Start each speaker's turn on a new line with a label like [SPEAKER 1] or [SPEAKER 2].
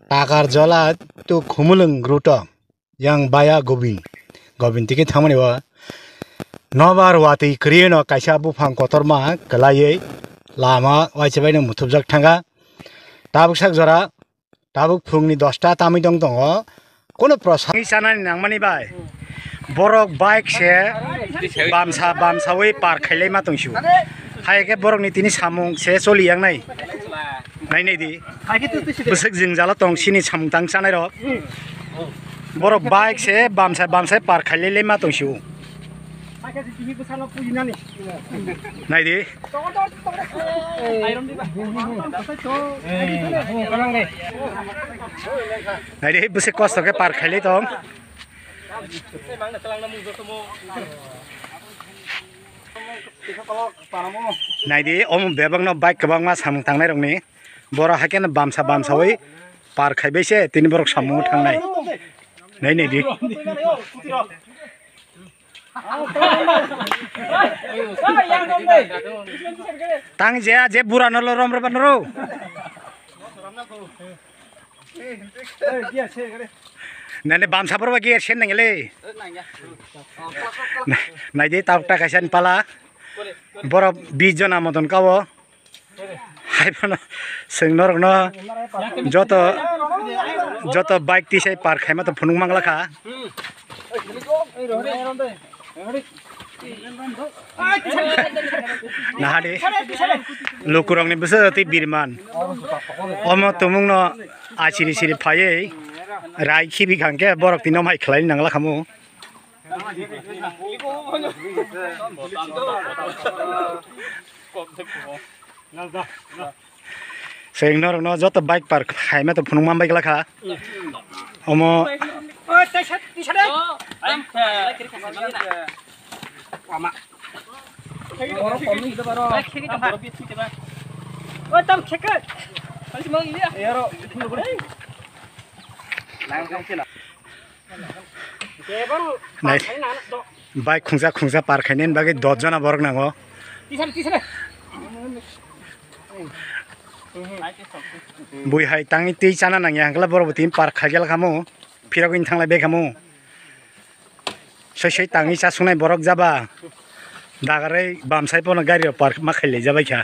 [SPEAKER 1] Takarjala to khumulwng ruta yang baya Gobin. Gobin tiki thamani wa nobar wati kriye no kaisa Bwphang kotorma kalaye lama waisebai no muthubjak thanga tabuk sak jora tabuk phungni 10ta tami dong tongo kono prosani sanani nangmani bai borok bike se bamsa wei par khailai ma tongsiu haike borok ni tini samung se choli yang nai nai di busuk jingjala tong sini samung tang sanai ro borok bike se bamsa par khailai ma tongsiu nai di nai di busuk kosto ke par khailai tong nai di om bebang no bike kabang ma samung tangnai rong ni bora haken bamsa wei par khaibai se tini borok samung tangnai nai di tang je bura no rom ro banro nane bamsa porba gear sen nangele nai di tak kasan pala boro 20 jona moton kawo haibano sengnor no joto bike ti sei par khaima to phunung mangla kha nahade lukurong ni busa ti birman omo tumung no asiri siri phaye rai khibi khangke borok tino mai khlai nangla khamu sengnor no joto bike par khaima to phunung mambai kala kha omo bike khungsa par khainen bagi 10 jona borok nango bui hai tangi ti chana nang yang kala borok tin par khagel khamu phiragoin thanglai be khamu sei tangi cha sunai borok jaba dagarai bamsai pona gari par ma khailai jabai kha